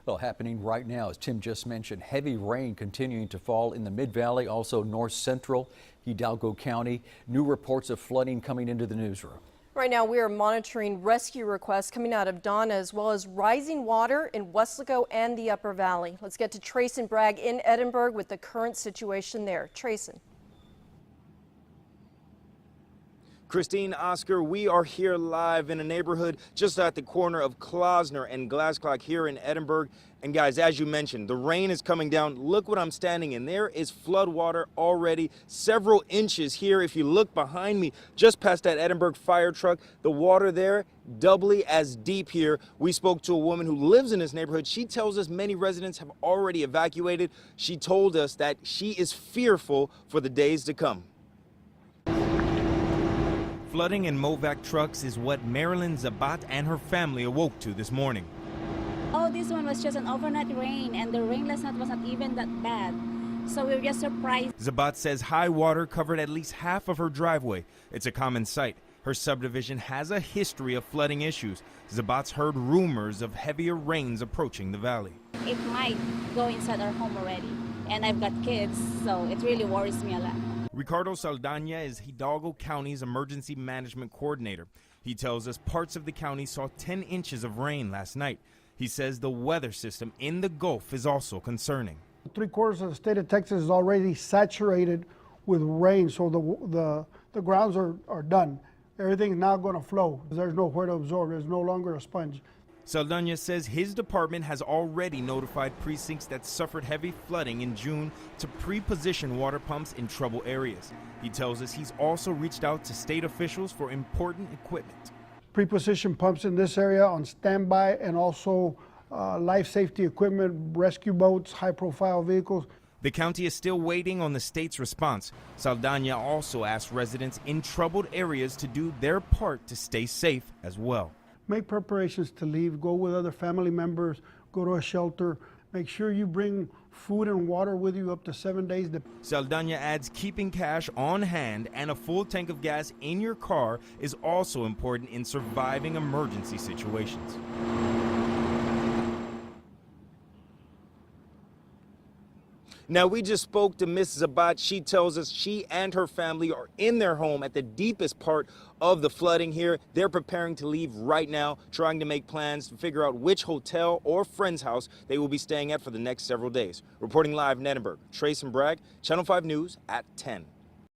Well, happening right now, as Tim just mentioned, heavy rain continuing to fall in the Mid-Valley, also north central Hidalgo County. New reports of flooding coming into the newsroom. Right now, we are monitoring rescue requests coming out of Donna, as well as rising water in Weslaco and the Upper Valley. Let's get to Trayson Bragg in Edinburg with the current situation there. Trayson. Christine, Oscar, we are here live in a neighborhood just at the corner of Klosner and Glasscock here in Edinburg. And guys, as you mentioned, the rain is coming down. Look what I'm standing in. There is flood water already several inches here. If you look behind me, just past that Edinburg fire truck, the water there doubly as deep here. We spoke to a woman who lives in this neighborhood. She tells us many residents have already evacuated. She told us that she is fearful for the days to come. Flooding in Movac trucks is what Marilyn Zabat and her family awoke to this morning. Oh, this one was just an overnight rain, and the rain last night was not even that bad. So we were just surprised. Zabat says high water covered at least half of her driveway. It's a common sight. Her subdivision has a history of flooding issues. Zabat's heard rumors of heavier rains approaching the valley. It might go inside our home already, and I've got kids, so it really worries me a lot. Ricardo Saldana is Hidalgo County's emergency management coordinator. He tells us parts of the county saw 10 inches of rain last night. He says the weather system in the Gulf is also concerning. 3/4 of the state of Texas is already saturated with rain, so the grounds are done. Everything's now going to flow. There's nowhere to absorb. There's no longer a sponge. Saldana says his department has already notified precincts that suffered heavy flooding in June to pre-position water pumps in trouble areas. He tells us he's also reached out to state officials for important equipment. Pre-position pumps in this area on standby, and also life safety equipment, rescue boats, high-profile vehicles. The county is still waiting on the state's response. Saldana also asked residents in troubled areas to do their part to stay safe as well. Make preparations to leave, go with other family members, go to a shelter. Make sure you bring food and water with you up to 7 days. Saldana adds keeping cash on hand and a full tank of gas in your car is also important in surviving emergency situations. Now, we just spoke to Miss Zabat. She tells us she and her family are in their home at the deepest part of the flooding here. They're preparing to leave right now, trying to make plans to figure out which hotel or friend's house they will be staying at for the next several days. Reporting live in Edinburg, Trayson Bragg, Channel 5 News at 10.